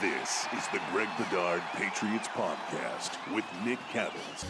This is the Greg Bedard Patriots Podcast with Nick Cattles.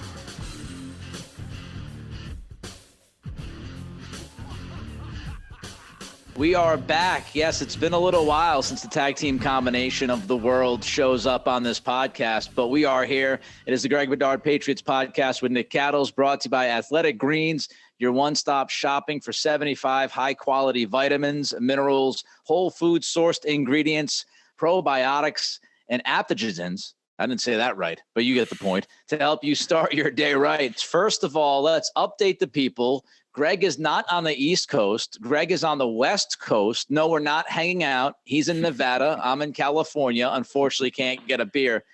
We are back. Yes, it's been a little while since the tag team combination of the world shows up on this podcast, but we are here. It is the Greg Bedard Patriots Podcast with Nick Cattles, brought to you by Athletic Greens, your one-stop shopping for 75 high-quality vitamins, minerals, whole food sourced ingredients, probiotics, and adaptogens. I didn't say that right, but you get the point, to help you start your day right. First of all, let's update the people. Greg is not on the East Coast. Greg is on the West Coast. No, we're not hanging out. He's in Nevada. I'm in California. Unfortunately, can't get a beer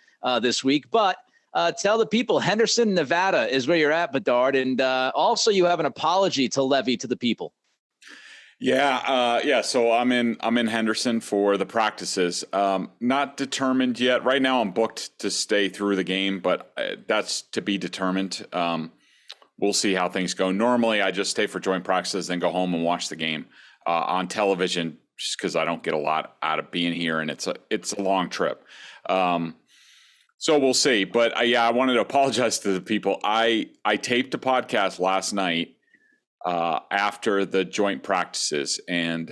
this week. But tell the people, Henderson, Nevada is where you're at, Bedard. And also you have an apology to levy to the people. Yeah. So I'm in Henderson for the practices. Not determined yet. Right now I'm booked to stay through the game, but that's to be determined. We'll see how things go. Normally I just stay for joint practices, then go home and watch the game on television, just because I don't get a lot out of being here, and it's a long trip. So we'll see. But I wanted to apologize to the people. I taped a podcast last night after the joint practices, and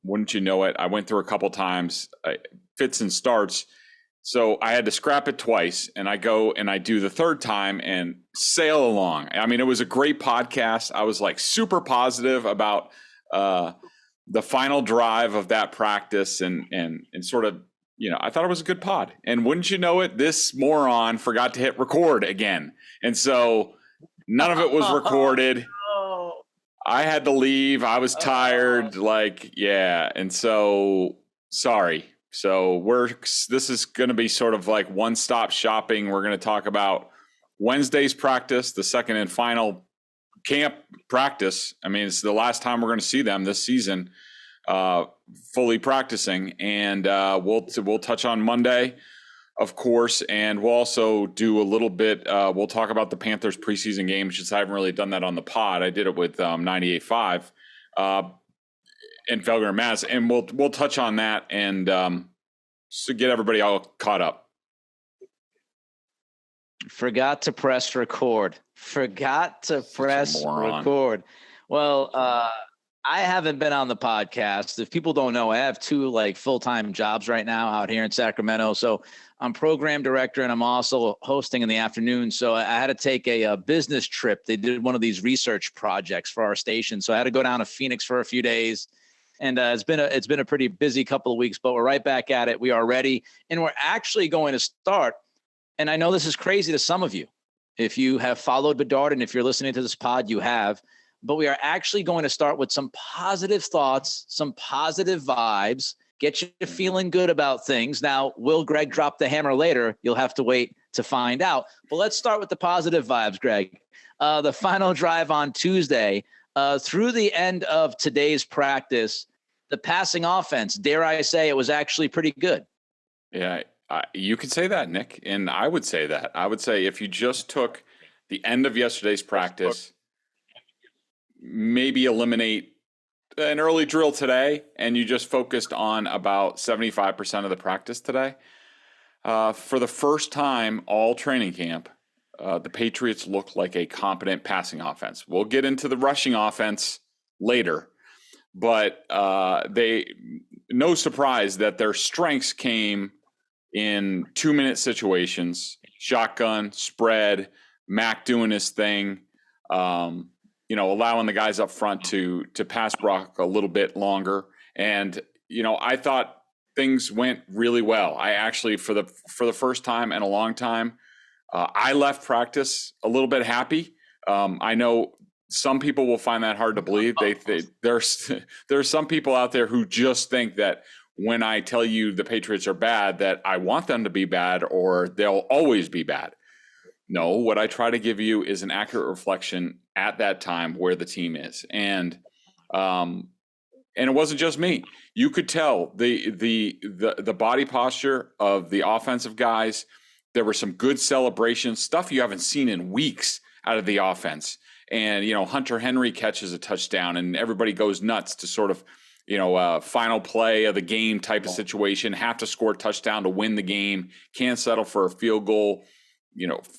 wouldn't you know it, I went through a couple times, fits and starts. So I had to scrap it twice, and I go and I do the third time and sail along. I mean, it was a great podcast. I was like super positive about the final drive of that practice, and sort of, I thought it was a good pod. And wouldn't you know it, this moron forgot to hit record again. And so none of it was recorded. I had to leave. I was tired. And so sorry. So this is going to be sort of like one-stop shopping. We're going to talk about Wednesday's practice, the second and final camp practice. I mean, it's the last time we're going to see them this season, fully practicing. And we'll touch on Monday, of course, and we'll also do a little bit. We'll talk about the Panthers preseason game, since I haven't really done that on the pod. I did it with 98.5. And Felger and Mass, and we'll touch on that and so get everybody all caught up. Forgot to press record. Well, I haven't been on the podcast. If people don't know, I have two full-time jobs right now out here in Sacramento. So I'm program director, and I'm also hosting in the afternoon. So I had to take a business trip. They did one of these research projects for our station. So I had to go down to Phoenix for a few days. And it's been a pretty busy couple of weeks, but we're right back at it. We are ready, and we're actually going to start. And I know this is crazy to some of you, if you have followed Bedard, and if you're listening to this pod, you have. But we are actually going to start with some positive thoughts, some positive vibes, get you feeling good about things. Now, will Greg drop the hammer later? You'll have to wait to find out. But let's start with the positive vibes, Greg. The final drive on Tuesday, through the end of today's practice, the passing offense, dare I say, it was actually pretty good. Yeah, you could say that, Nick, and I would say that. I would say if you just took the end of yesterday's practice, maybe eliminate an early drill today, and you just focused on about 75% of the practice today, for the first time all training camp, the Patriots look like a competent passing offense. We'll get into the rushing offense later, but no surprise that their strengths came in 2-minute situations, shotgun, spread, Mac doing his thing, allowing the guys up front to pass block a little bit longer. And, I thought things went really well. I actually, for the first time in a long time, I left practice a little bit happy. I know some people will find that hard to believe. There's some people out there who just think that when I tell you the Patriots are bad, that I want them to be bad or they'll always be bad. No, what I try to give you is an accurate reflection at that time where the team is. And it wasn't just me. You could tell the body posture of the offensive guys. There were some good celebrations, stuff you haven't seen in weeks out of the offense. And, Hunter Henry catches a touchdown and everybody goes nuts to sort of, final play of the game type of situation, have to score a touchdown to win the game, can't settle for a field goal,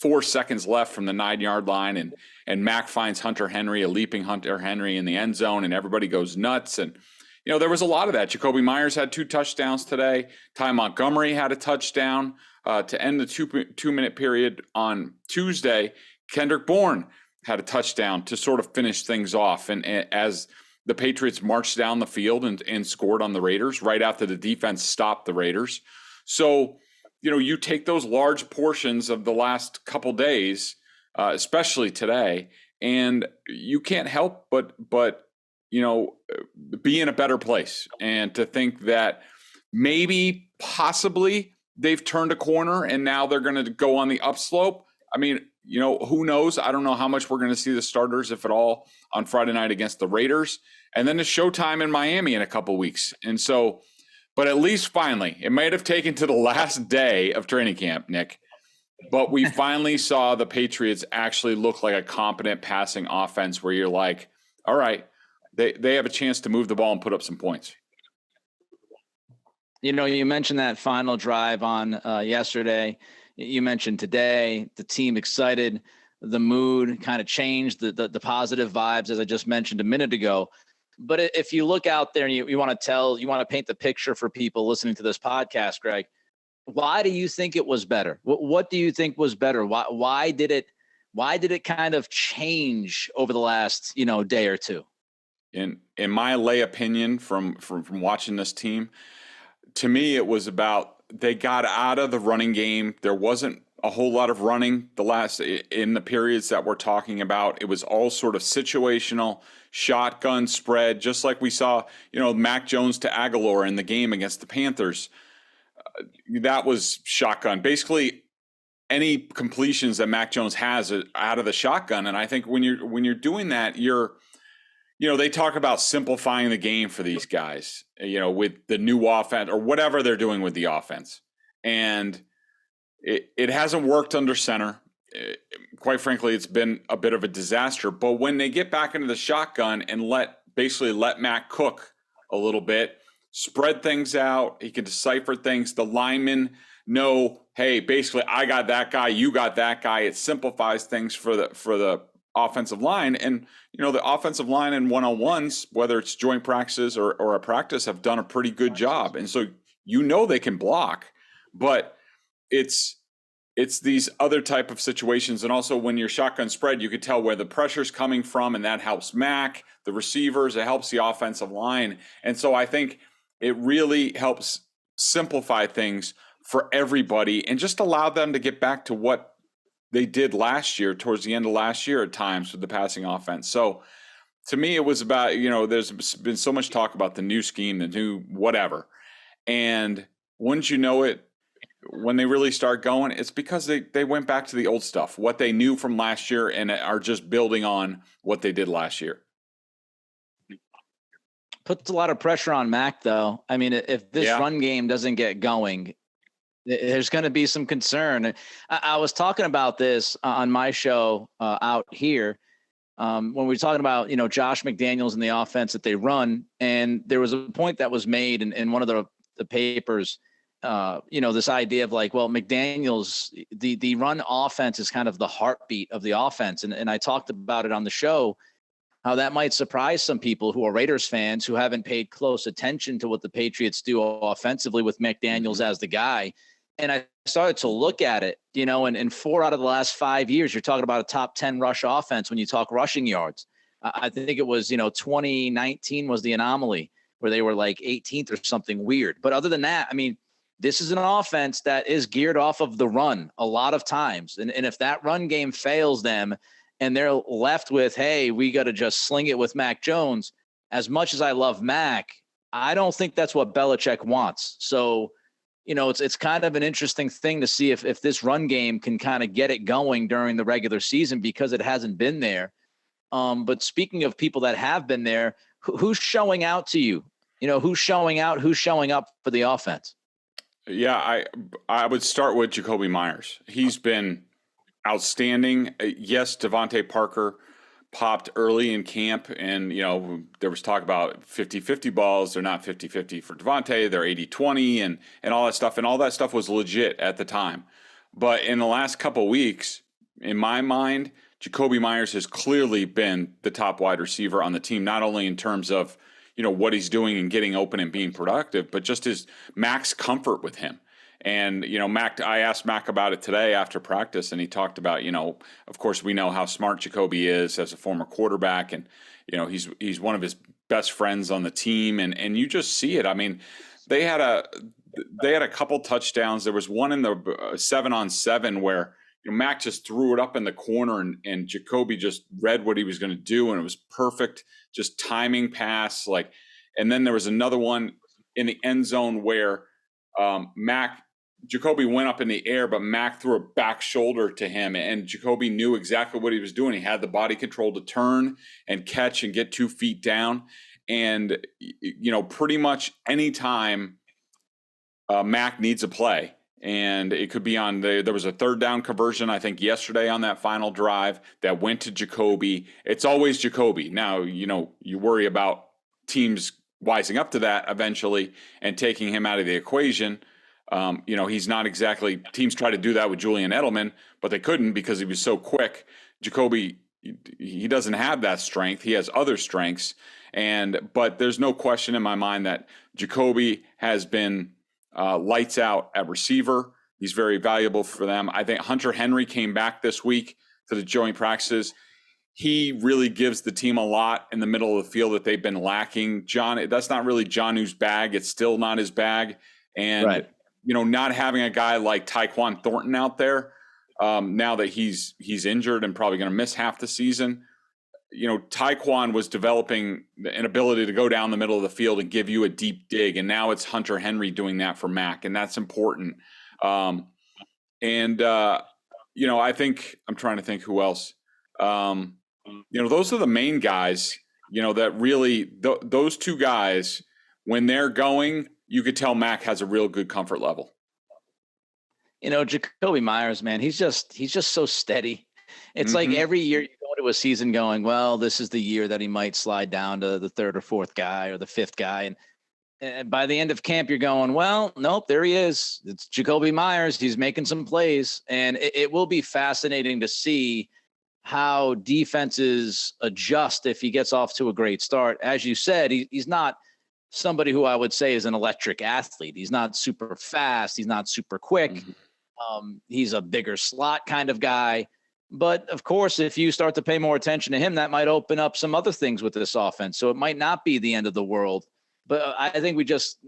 4 seconds left from the 9-yard line, and Mac finds Hunter Henry, a leaping Hunter Henry in the end zone, and everybody goes nuts. And, there was a lot of that. Jacoby Myers had 2 touchdowns today. Ty Montgomery had a touchdown to end the 2-minute period on Tuesday. Kendrick Bourne had a touchdown to sort of finish things off. And as the Patriots marched down the field and scored on the Raiders right after the defense stopped the Raiders. So, you take those large portions of the last couple days, especially today, and you can't help but be in a better place. And to think that maybe, possibly, they've turned a corner and now they're going to go on the upslope. I mean, who knows? I don't know how much we're going to see the starters, if at all, on Friday night against the Raiders. And then it's showtime in Miami in a couple weeks. And so, but at least finally, it might have taken to the last day of training camp, Nick, but we finally saw the Patriots actually look like a competent passing offense where you're like, all right, they have a chance to move the ball and put up some points. You mentioned that final drive on yesterday. You mentioned today, the team excited, the mood kind of changed, the positive vibes, as I just mentioned a minute ago. But if you look out there and you want to paint the picture for people listening to this podcast, Greg, why do you think it was better? What do you think was better? Why did it kind of change over the last, day or two? In my lay opinion from watching this team, to me, it was about they got out of the running game. There wasn't a whole lot of running in the periods that we're talking about. It was all sort of situational, shotgun spread, just like we saw, Mac Jones to Aguilar in the game against the Panthers. That was shotgun. Basically, any completions that Mac Jones has out of the shotgun. And I think when you're doing that, they talk about simplifying the game for these guys, with the new offense or whatever they're doing with the offense. And it hasn't worked under center. Quite frankly, it's been a bit of a disaster. But when they get back into the shotgun and let Mac cook a little bit, spread things out, he can decipher things. The linemen know, hey, basically, I got that guy, you got that guy. It simplifies things for the offensive line. And, the offensive line in one-on-ones, whether it's joint practices or a practice, have done a pretty good job. And so, they can block, but it's these other type of situations. And also when you're shotgun spread, you could tell where the pressure's coming from, and that helps Mac, the receivers, it helps the offensive line. And so I think it really helps simplify things for everybody and just allow them to get back to what they did last year, towards the end of last year at times with the passing offense. So to me, it was about, there's been so much talk about the new scheme, the new whatever. And wouldn't you know it, when they really start going, it's because they went back to the old stuff, what they knew from last year, and are just building on what they did last year. Puts a lot of pressure on Mac, though. I mean, if this run game doesn't get going, there's going to be some concern. I was talking about this on my show out here when we were talking about, Josh McDaniels and the offense that they run. And there was a point that was made in one of the papers, this idea of like, well, McDaniels, the run offense is kind of the heartbeat of the offense. And I talked about it on the show, how that might surprise some people who are Raiders fans who haven't paid close attention to what the Patriots do offensively with McDaniels as the guy. And I started to look at it, and in 4 out of the last 5 years, you're talking about a top 10 rush offense when you talk rushing yards. I think it was, 2019 was the anomaly where they were like 18th or something weird. But other than that, I mean, this is an offense that is geared off of the run a lot of times. And if that run game fails them and they're left with, hey, we got to just sling it with Mac Jones, as much as I love Mac, I don't think that's what Belichick wants. So, it's kind of an interesting thing to see if this run game can kind of get it going during the regular season, because it hasn't been there. But speaking of people that have been there, who's showing out to you? Who's showing out, who's showing up for the offense? Yeah, I would start with Jacoby Myers. He's been outstanding. Yes, Devontae Parker popped early in camp, and, there was talk about 50-50 balls. They're not 50-50 for Devontae. They're 80-20 and all that stuff. And all that stuff was legit at the time. But in the last couple of weeks, in my mind, Jakobi Meyers has clearly been the top wide receiver on the team, not only in terms of, what he's doing and getting open and being productive, but just his max comfort with him. And, I asked Mac about it today after practice, and he talked about, of course, we know how smart Jakobi is as a former quarterback, and, he's one of his best friends on the team, and you just see it. I mean, they had a couple touchdowns. There was one in the 7-on-7 where Mac just threw it up in the corner, and Jakobi just read what he was going to do, and it was perfect, just timing pass. And then there was another one in the end zone where Jakobi went up in the air, but Mac threw a back shoulder to him, and Jakobi knew exactly what he was doing. He had the body control to turn and catch and get 2 feet down. And, pretty much any time Mac needs a play, and it could be there was a 3rd down conversion, I think, yesterday on that final drive that went to Jakobi. It's always Jakobi. Now, you worry about teams wising up to that eventually and taking him out of the equation. He's not exactly – teams try to do that with Julian Edelman, but they couldn't because he was so quick. Jakobi, he doesn't have that strength. He has other strengths. But there's no question in my mind that Jakobi has been lights out at receiver. He's very valuable for them. I think Hunter Henry came back this week to the joint practices. He really gives the team a lot in the middle of the field that they've been lacking. That's not really Jonnu's bag. It's still not his bag. And, right. Not having a guy like Tyquan Thornton out there now that he's injured and probably going to miss half the season. Tyquan was developing an ability to go down the middle of the field and give you a deep dig. And now it's Hunter Henry doing that for Mac. And that's important. I think I'm trying to think who else. Those are the main guys, that really those 2 guys, when they're going, you could tell Mac has a real good comfort level. Jakobi Meyers, man, he's just so steady. It's like every year you go into a season going, well, this is the year that he might slide down to the 3rd or 4th guy or the 5th guy. And by the end of camp, you're going, well, nope, there he is. It's Jakobi Meyers. He's making some plays. And it will be fascinating to see how defenses adjust if he gets off to a great start. As you said, he's not somebody who I would say is an electric athlete. He's not super fast. He's not super quick. He's a bigger slot kind of guy. But of course, if you start to pay more attention to him, that might open up some other things with this offense. So it might not be the end of the world. But I think we just,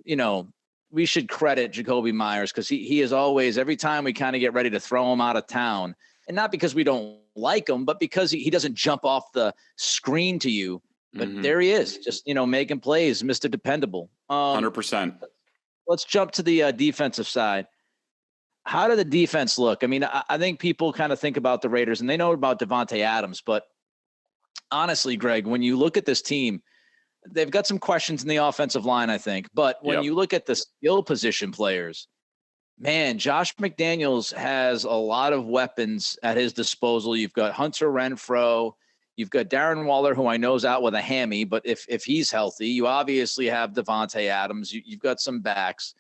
we should credit Jakobi Meyers because he is always, every time we kind of get ready to throw him out of town, and not because we don't like him, but because he doesn't jump off the screen to you. But there he is, just, making plays, Mr. Dependable. 100%. Let's jump to the defensive side. How did the defense look? I mean, I think people kind of think about the Raiders and they know about Davante Adams, but honestly, Greg, when you look at this team, they've got some questions in the offensive line, I think. But when you look at the skill position players, man, Josh McDaniels has a lot of weapons at his disposal. You've got Hunter Renfrow. You've got Darren Waller, who I know is out with a hammy, but if he's healthy, you obviously have Davante Adams. You've got some backs.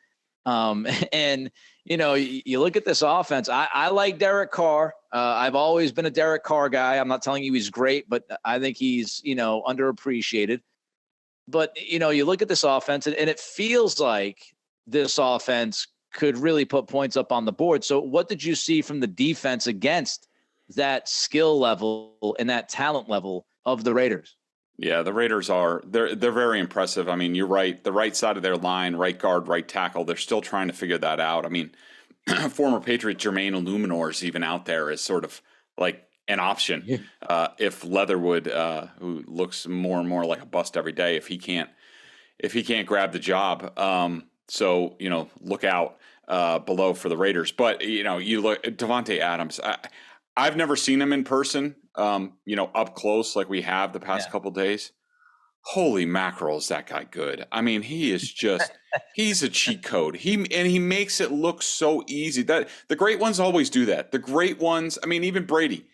And, you look at this offense. I like Derek Carr. I've always been a Derek Carr guy. I'm not telling you he's great, but I think he's, underappreciated. But, you look at this offense and it feels like this offense could really put points up on the board. So what did you see from the defense against that skill level and that talent level of the Raiders? Yeah, the Raiders they're very impressive. I mean, you're right. The right side of their line, right guard, right tackle, they're still trying to figure that out. I mean, former Patriot Jermaine Illuminor is even out there as sort of like an option. If Leatherwood, who looks more and more like a bust every day, if he can't grab the job. So, look out below for the Raiders. But, you look at Davante Adams. I've never seen him in person, up close like we have the past couple of days. Holy mackerel, is that guy good? I mean, he is just he's a cheat code. He makes it look so easy. That the great ones always do that. The great ones, I mean, even Brady.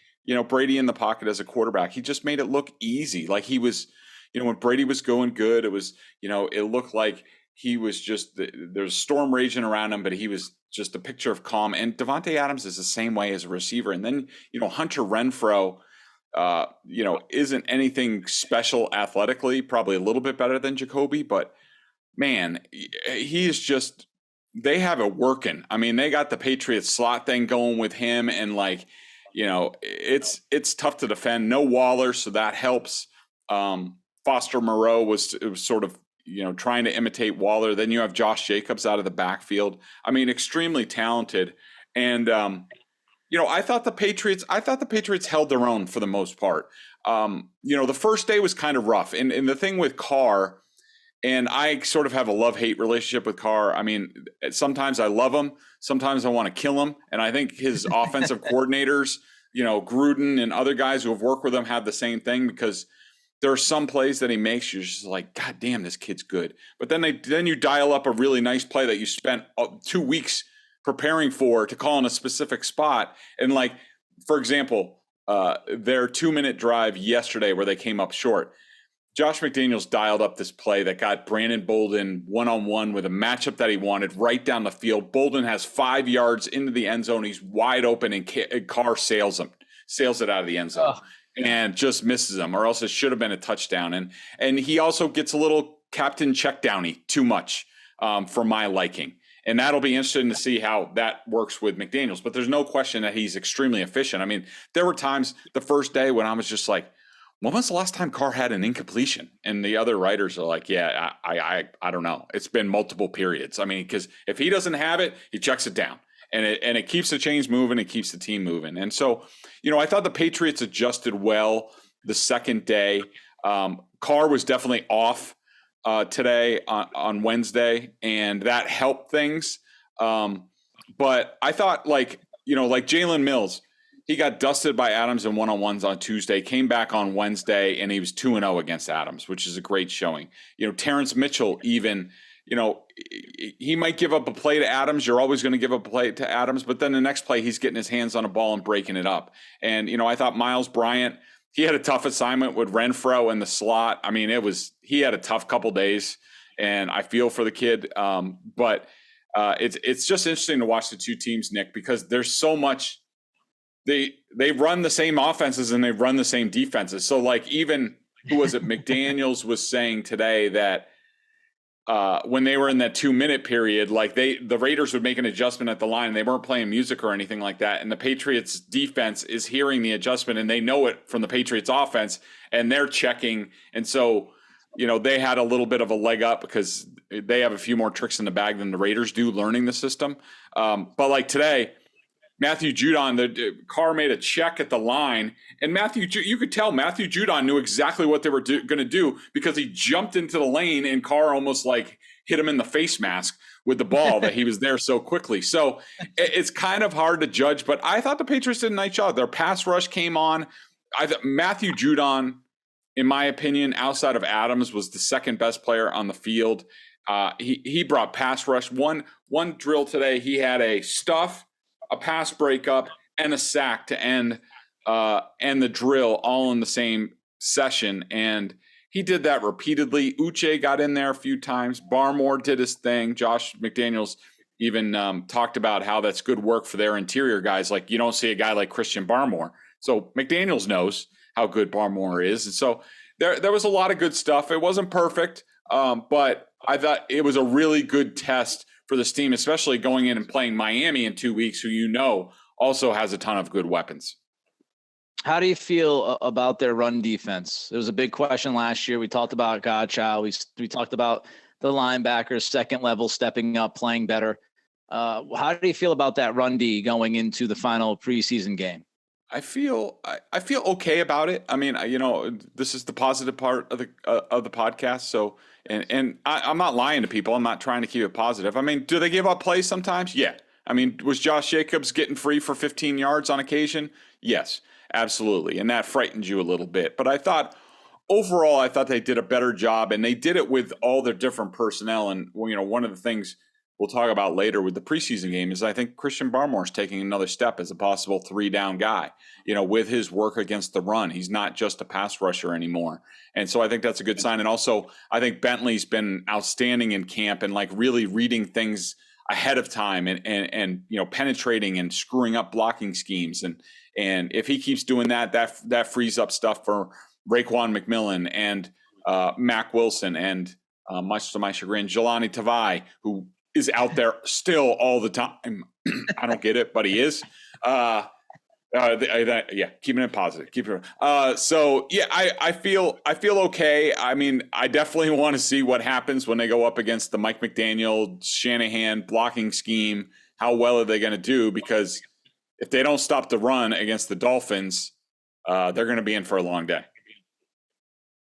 Brady in the pocket as a quarterback, he just made it look easy. Like he was, when Brady was going good, it was, it looked like he was just, there's storm raging around him, but he was just a picture of calm. And Devontae Adams is the same way as a receiver. And then, Hunter Renfrow, isn't anything special athletically, probably a little bit better than Jacoby, but man, he is just, they have it working. I mean, they got the Patriots slot thing going with him, and it's tough to defend. No Waller, so that helps. Foster Moreau was sort of, trying to imitate Waller. Then you have Josh Jacobs out of the backfield. I mean, extremely talented. And, I thought the Patriots held their own for the most part. The first day was kind of rough. And the thing with Carr, and I sort of have a love-hate relationship with Carr. I mean, sometimes I love him. Sometimes I want to kill him. And I think his offensive coordinators, Gruden and other guys who have worked with him have the same thing, because there are some plays that he makes, you're just like, God damn, this kid's good. But then you dial up a really nice play that you spent 2 weeks preparing to call in a specific spot. And for example, their 2-minute drive yesterday where they came up short, Josh McDaniels dialed up this play that got Brandon Bolden one-on-one with a matchup that he wanted right down the field. Bolden has 5 yards into the end zone. He's wide open, and Carr sails it out of the end zone. And just misses him, or else it should have been a touchdown. And he also gets a little captain check downy too much for my liking. And that'll be interesting to see how that works with McDaniels. But there's no question that he's extremely efficient. I mean, there were times the first day when I was just like, when was the last time Carr had an incompletion? And the other writers are like, yeah, I don't know. It's been multiple periods. I mean, because if he doesn't have it, he checks it down. And it keeps the chains moving. It keeps the team moving. And so, I thought the Patriots adjusted well the second day. Carr was definitely off today on Wednesday, and that helped things. But I thought, like Jalen Mills, he got dusted by Adams in one-on-ones on Tuesday, came back on Wednesday, and he was 2-0 against Adams, which is a great showing. Terrence Mitchell even – he might give up a play to Adams. You're always going to give up a play to Adams, but then the next play, he's getting his hands on a ball and breaking it up. And, I thought Miles Bryant, he had a tough assignment with Renfrow in the slot. I mean, he had a tough couple days, and I feel for the kid. But it's just interesting to watch the two teams, Nick, because there's so much, they run the same offenses and they run the same defenses. So even, who was it? McDaniels was saying today that, when they were in that 2-minute period, the Raiders would make an adjustment at the line, and they weren't playing music or anything like that. And the Patriots defense is hearing the adjustment, and they know it from the Patriots offense, and they're checking. And so, they had a little bit of a leg up because they have a few more tricks in the bag than the Raiders do learning the system. But today, Matthew Judon, Carr made a check at the line, and you could tell Matthew Judon knew exactly what they were going to do, because he jumped into the lane and Carr almost hit him in the face mask with the ball that he was there so quickly. So it's kind of hard to judge, but I thought the Patriots did a nice job. Their pass rush came on. Matthew Judon, in my opinion, outside of Adams, was the second best player on the field. He brought pass rush. One drill today, he had a stuff, a pass breakup, and a sack to end the drill all in the same session. And he did that repeatedly. Uche got in there a few times. Barmore did his thing. Josh McDaniels even talked about how that's good work for their interior guys. You don't see a guy like Christian Barmore. So McDaniels knows how good Barmore is. And so there was a lot of good stuff. It wasn't perfect, but I thought it was a really good test for this team, especially going in and playing Miami in 2 weeks, who also has a ton of good weapons. How do you feel about their run defense? It was a big question last year. We talked about Godchow. We talked about the linebackers, second level, stepping up, playing better. How do you feel about that run D going into the final preseason game? I feel okay about it. I mean, this is the positive part of the podcast. So, and I'm not lying to people. I'm not trying to keep it positive. I mean, do they give up plays sometimes? Yeah. I mean, was Josh Jacobs getting free for 15 yards on occasion? Yes, absolutely. And that frightened you a little bit. But I thought overall, they did a better job, and they did it with all their different personnel. And one of the things we'll talk about later with the preseason game is I think Christian Barmore's taking another step as a possible 3-down guy, with his work against the run. He's not just a pass rusher anymore. And so I think that's a good sign. And also I think Bentley's been outstanding in camp and like really reading things ahead of time and penetrating and screwing up blocking schemes. And if he keeps doing that frees up stuff for Raekwon McMillan and Mac Wilson and much to my chagrin, Jelani Tavai, who is out there still all the time. I don't get it, but he is. Keeping it positive. I feel okay. I mean, I definitely want to see what happens when they go up against the Mike McDaniel, Shanahan blocking scheme. How well are they going to do? Because if they don't stop the run against the Dolphins, they're going to be in for a long day.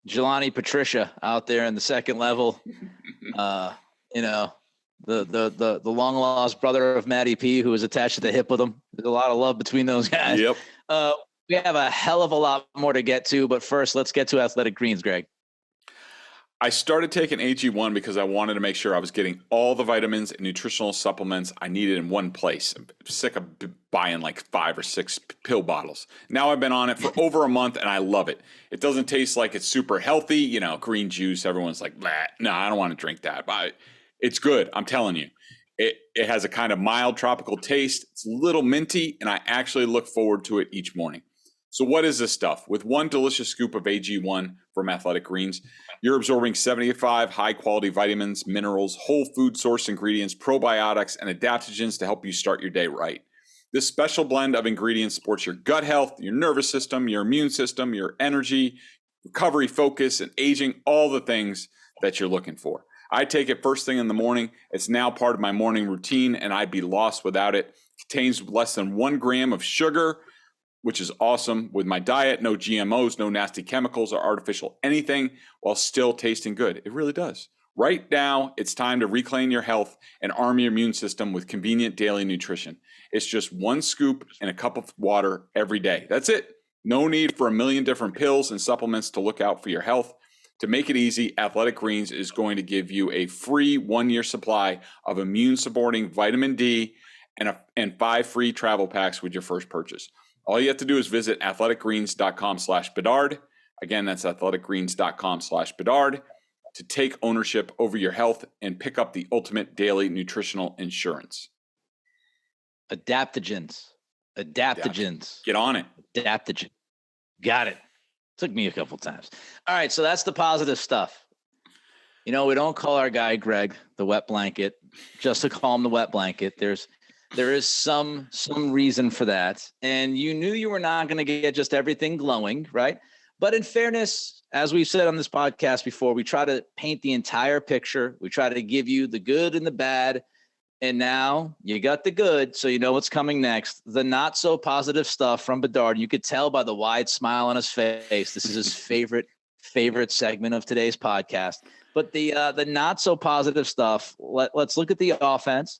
Jelani Patricia out there in the second level, the long lost brother of Matty P, who was attached to the hip with him. There's a lot of love between those guys. Yep. We have a hell of a lot more to get to, but first let's get to Athletic Greens, Greg. I started taking AG1 because I wanted to make sure I was getting all the vitamins and nutritional supplements I needed in one place. I'm sick of buying like 5 or 6 pill bottles. Now I've been on it for over a month and I love it. It doesn't taste like it's super healthy. Green juice, everyone's like, no, I don't want to drink that. But it's good. I'm telling you. It has a kind of mild tropical taste. It's a little minty and I actually look forward to it each morning. So what is this stuff? With one delicious scoop of AG1 from Athletic Greens, you're absorbing 75 high-quality vitamins, minerals, whole food source ingredients, probiotics, and adaptogens to help you start your day right. This special blend of ingredients supports your gut health, your nervous system, your immune system, your energy, recovery, focus, and aging, all the things that you're looking for. I take it first thing in the morning. It's now part of my morning routine, and I'd be lost without it. It contains less than 1 gram of sugar, which is awesome with my diet. No GMOs, no nasty chemicals or artificial anything, while still tasting good. It really does. Right now, it's time to reclaim your health and arm your immune system with convenient daily nutrition. It's just 1 scoop and a cup of water every day. That's it. No need for a million different pills and supplements to look out for your health. To make it easy, Athletic Greens is going to give you a free 1-year supply of immune-supporting vitamin D and 5 free travel packs with your first purchase. All you have to do is visit athleticgreens.com/Bedard. Again, that's athleticgreens.com/Bedard to take ownership over your health and pick up the ultimate daily nutritional insurance. Adaptogens. Get on it. Adaptogen. Got it. Took me a couple times. All right, so that's the positive stuff. We don't call our guy Greg the wet blanket just to call him the wet blanket. There is some reason for that. And you knew you were not going to get just everything glowing, right? But in fairness, as we've said on this podcast before, we try to paint the entire picture. We try to give you the good and the bad. And now you got the good, so you know what's coming next. The not so positive stuff from Bedard. You could tell by the wide smile on his face. This is his favorite segment of today's podcast. But the not so positive stuff, let's look at the offense.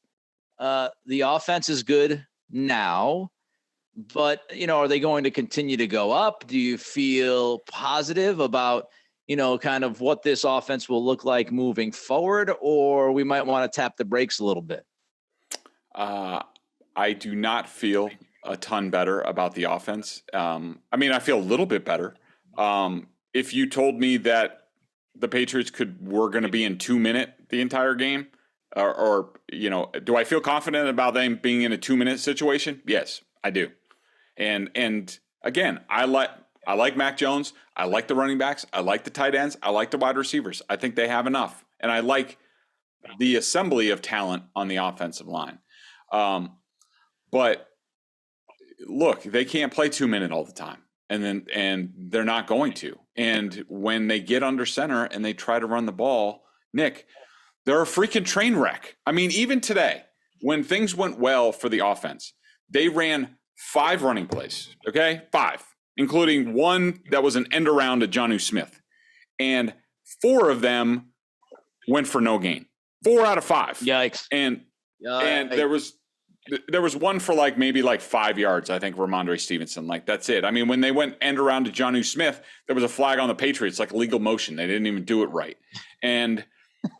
The offense is good now, but, are they going to continue to go up? Do you feel positive about, kind of what this offense will look like moving forward, or we might want to tap the brakes a little bit? I do not feel a ton better about the offense. I feel a little bit better. If you told me that the Patriots were going to be in 2-minute the entire game, or do I feel confident about them being in a 2-minute situation? Yes, I do. And again, I like Mac Jones. I like the running backs. I like the tight ends. I like the wide receivers. I think they have enough. And I like the assembly of talent on the offensive line. But look, they can't play 2-minute all the time. And they're not going to. And when they get under center and they try to run the ball, Nick, they're a freaking train wreck. Even today, when things went well for the offense, they ran 5 running plays, okay? 5, including one that was an end around to Jonnu Smith. And 4 of went for no gain. 4 out of 5. Yikes. And there was one for maybe 5 yards, I think, Ramondre Stevenson. That's it. When they went end around to Jonnu Smith, there was a flag on the Patriots, legal motion. They didn't even do it right. And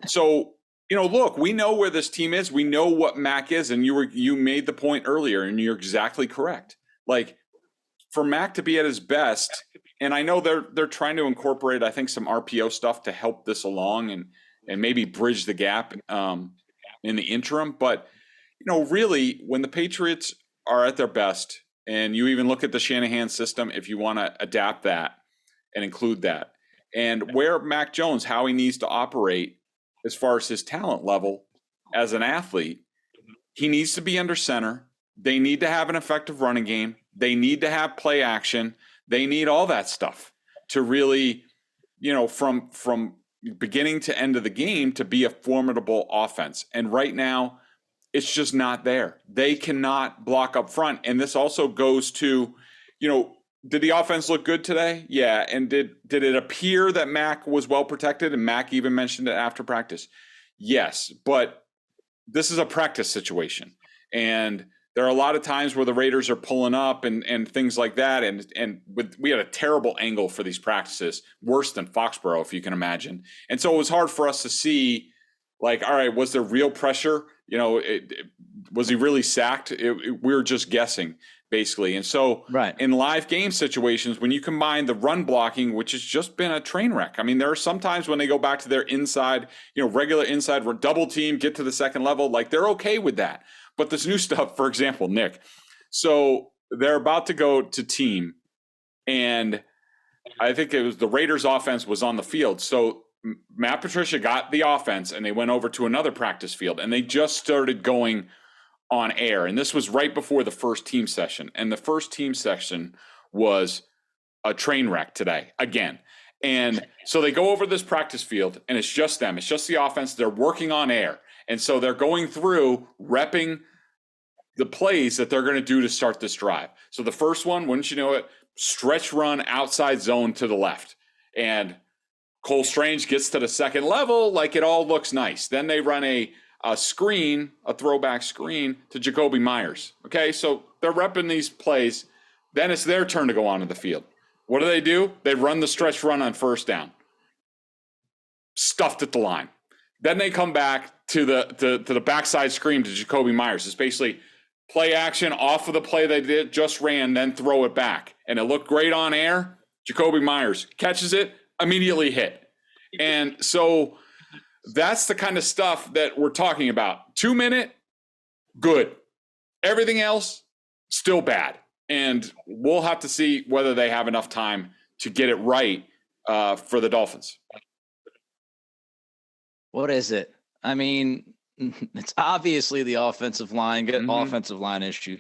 so Look, we know where this team is. We know what Mac is, and you made the point earlier, and you're exactly correct. Like, for Mac to be at his best, and I know they're trying to incorporate, I think, some RPO stuff to help this along and maybe bridge the gap in the interim. But really, when the Patriots are at their best, and you even look at the Shanahan system, if you want to adapt that and include that, and where Mac Jones, how he needs to operate as far as his talent level as an athlete, he needs to be under center. They need to have an effective running game. They need to have play action. They need all that stuff to really, from beginning to end of the game, to be a formidable offense. And right now, it's just not there. They cannot block up front. And this also goes to, did the offense look good today? Yeah. And did it appear that Mac was well protected? And Mac even mentioned it after practice. Yes. But this is a practice situation. And there are a lot of times where the Raiders are pulling up and things like that. And we had a terrible angle for these practices, worse than Foxborough, if you can imagine. And so it was hard for us to see, like, all right, was there real pressure? Was he really sacked? We were just guessing, basically. And so in live game situations, when you combine the run blocking, which has just been a train wreck. I mean, there are some times when they go back to their inside, regular inside, we're double team, get to the second level, like they're okay with that. But this new stuff, for example, Nick, so they're about to go to team, and I think it was the Raiders offense was on the field. So Matt Patricia got the offense, and they went over to another practice field, and they just started going on air. And this was right before the first team session. And the first team session was a train wreck today, again. And so they go over this practice field, and it's just them. It's just the offense. They're working on air. And so they're going through repping the plays that they're going to do to start this drive. So the first one, wouldn't you know it, stretch run outside zone to the left. And Cole Strange gets to the second level, like it all looks nice. Then they run a screen, a throwback screen to Jacoby Myers. Okay, so they're repping these plays. Then it's their turn to go onto the field. What do? They run the stretch run on first down. Stuffed at the line. Then they come back to the backside screen to Jacoby Myers. It's basically play action off of the play they just ran, then throw it back. And it looked great on air. Jacoby Myers catches it, immediately hit. And so that's the kind of stuff that we're talking about. 2 minute, good. Everything else, still bad. And we'll have to see whether they have enough time to get it right for the Dolphins. What is it? I mean, it's obviously the offensive line, offensive line issue.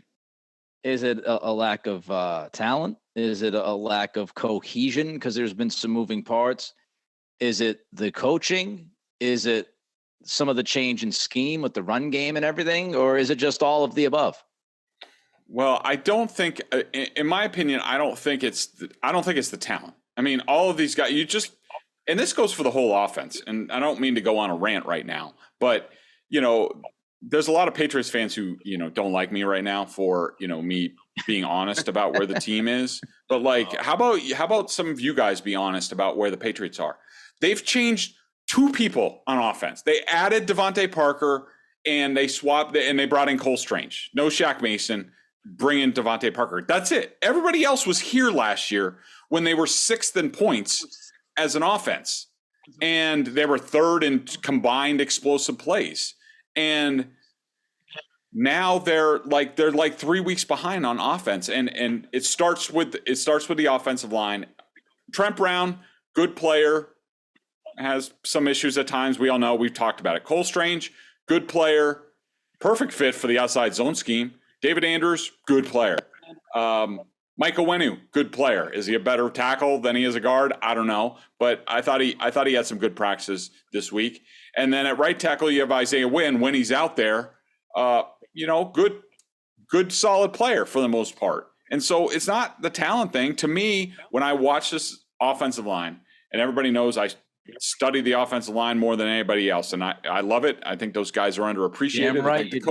Is it a lack of talent? Is it a lack of cohesion because there's been some moving parts? Is it the coaching? Is it some of the change in scheme with the run game and everything? Or is it just all of the above? Well, I don't think, in my opinion, I don't think it's the talent. I mean, all of these guys, and this goes for the whole offense. And I don't mean to go on a rant right now, but there's a lot of Patriots fans who, don't like me right now for, me being honest about where the team is. But like, how about some of you guys be honest about where the Patriots are? They've changed 2 people on offense. They added Devontae Parker and they swapped and they brought in Cole Strange. No Shaq Mason, bring in Devontae Parker. That's it. Everybody else was here last year when they were 6th in points as an offense. And they were 3rd in combined explosive plays. And now they're like 3 weeks behind on offense. And it starts with the offensive line. Trent Brown, good player, has some issues at times. We all know, we've talked about it. Cole Strange, good player, perfect fit for the outside zone scheme. David Andrews, good player. Mike Owenu, good player. Is he a better tackle than he is a guard? I don't know, but I thought he had some good practices this week. And then at right tackle, you have Isaiah Wynn when he's out there. Good solid player for the most part. And so it's not the talent thing. To me, when I watch this offensive line, and everybody knows I study the offensive line more than anybody else, and I love it. I think those guys are underappreciated. Damn right, I think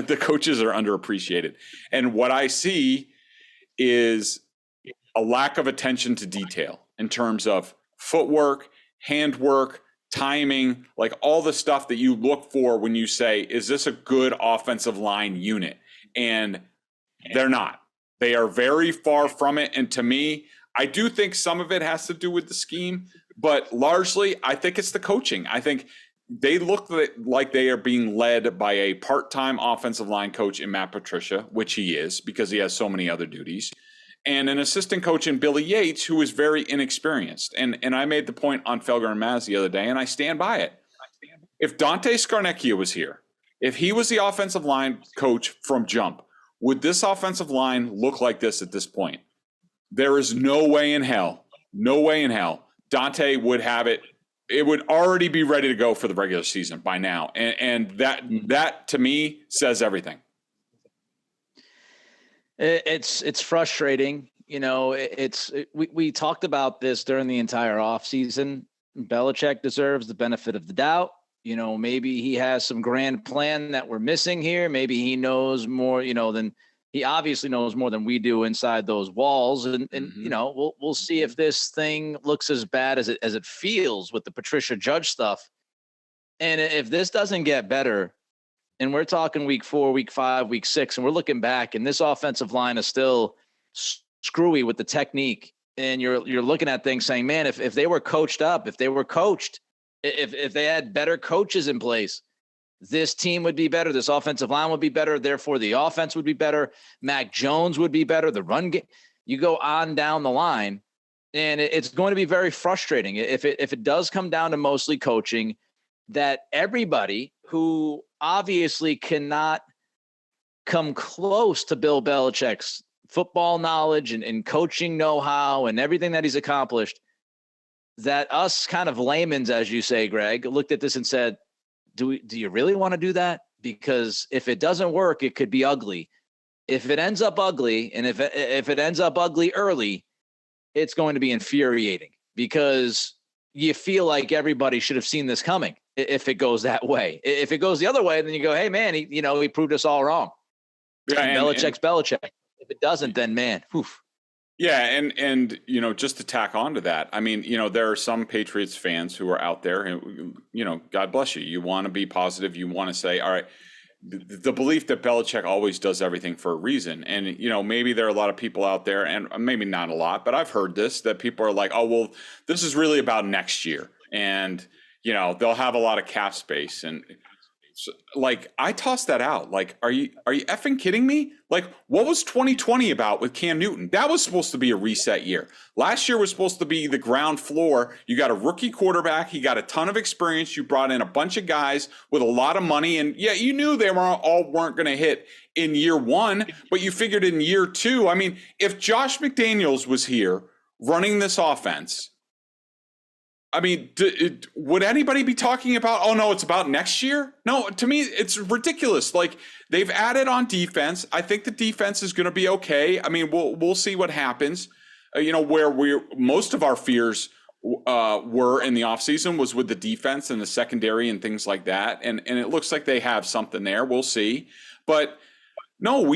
the coaches are underappreciated. And what I see is a lack of attention to detail in terms of footwork, handwork, timing, like all the stuff that you look for when you say, is this a good offensive line unit? And they're not. They are very far from it. And to me, I do think some of it has to do with the scheme, but largely I think it's the coaching. I think they look like they are being led by a part-time offensive line coach in Matt Patricia, which he is because he has so many other duties, and an assistant coach in Billy Yates, who is very inexperienced. And I made the point on Felger and Maz the other day, and I stand by it. If Dante Scarnecchia was here, if he was the offensive line coach from jump, would this offensive line look like this at this point? There is no way in hell Dante would have it. It would already be ready to go for the regular season by now. And that to me says everything. It's frustrating. You know, we talked about this during the entire offseason. Belichick deserves the benefit of the doubt. You know, maybe he has some grand plan that we're missing here. Maybe he knows more, than he obviously knows more than we do inside those walls. And you know, we'll see if this thing looks as bad as it feels with the Patricia Judge stuff. And if this doesn't get better, and we're talking week 4, week 5, week 6, and we're looking back and this offensive line is still screwy with the technique. And you're looking at things saying, man, if they were coached up, if they were coached, if they had better coaches in place, this team would be better. This offensive line would be better. Therefore, the offense would be better. Mac Jones would be better. The run game, you go on down the line, and it's going to be very frustrating if it does come down to mostly coaching, that everybody who obviously cannot come close to Bill Belichick's football knowledge and coaching know-how and everything that he's accomplished, that us kind of laymen's, as you say, Greg, looked at this and said, do you really want to do that? Because if it doesn't work, it could be ugly. If it ends up ugly, and if it ends up ugly early, it's going to be infuriating because you feel like everybody should have seen this coming if it goes that way. If it goes the other way, then you go, hey, man, he proved us all wrong. Yeah, and Belichick's Belichick. If it doesn't, then, man, oof. Yeah, and just to tack on to that, I mean, there are some Patriots fans who are out there, and God bless you. You want to be positive. You want to say, all right, the belief that Belichick always does everything for a reason. And, maybe there are a lot of people out there, and maybe not a lot, but I've heard this, that people are like, oh, well, this is really about next year. And, they'll have a lot of cap space. And like, I tossed that out. Like, are you effing kidding me? Like, what was 2020 about with Cam Newton? That was supposed to be a reset year. Last year was supposed to be the ground floor. You got a rookie quarterback. He got a ton of experience. You brought in a bunch of guys with a lot of money. And yeah, you knew they weren't going to hit in year 1, but you figured in year 2. I mean, if Josh McDaniels was here running this offense, I mean, would anybody be talking about, oh, no, it's about next year? No, to me, it's ridiculous. Like, they've added on defense. I think the defense is going to be okay. I mean, we'll see what happens. Where most of our fears were in the offseason was with the defense and the secondary and things like that. And it looks like they have something there. We'll see. But, no,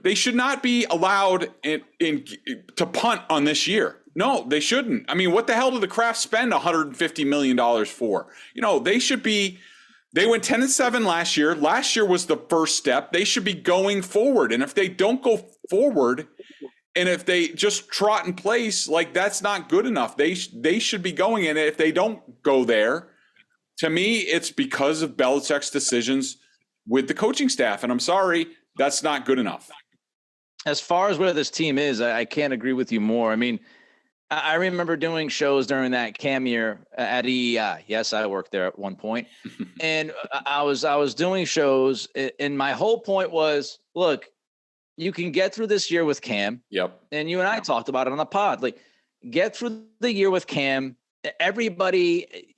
they should not be allowed to punt on this year. No, they shouldn't. I mean, what the hell did the Kraft spend $150 million for? They went 10-7 last year. Last year was the first step. They should be going forward. And if they don't go forward, and if they just trot in place, like, that's not good enough. They should be going. And if they don't go there, to me, it's because of Belichick's decisions with the coaching staff. And I'm sorry, that's not good enough. As far as where this team is, I can't agree with you more. I mean, I remember doing shows during that Cam year at EEI. Yes, I worked there at one point. And I was doing shows, and my whole point was, look, you can get through this year with Cam. Yep. And you and I talked about it on the pod. Like, get through the year with Cam. Everybody,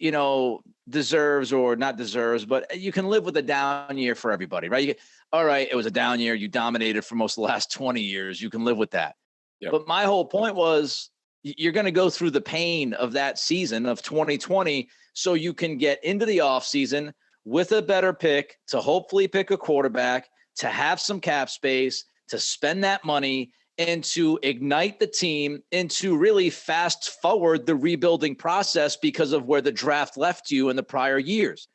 deserves, or not deserves, but you can live with a down year for everybody, right? All right, it was a down year. You dominated for most of the last 20 years. You can live with that. Yep. But my whole point was, you're going to go through the pain of that season of 2020 so you can get into the offseason with a better pick to hopefully pick a quarterback, to have some cap space, to spend that money and to ignite the team and to really fast forward the rebuilding process because of where the draft left you in the prior years.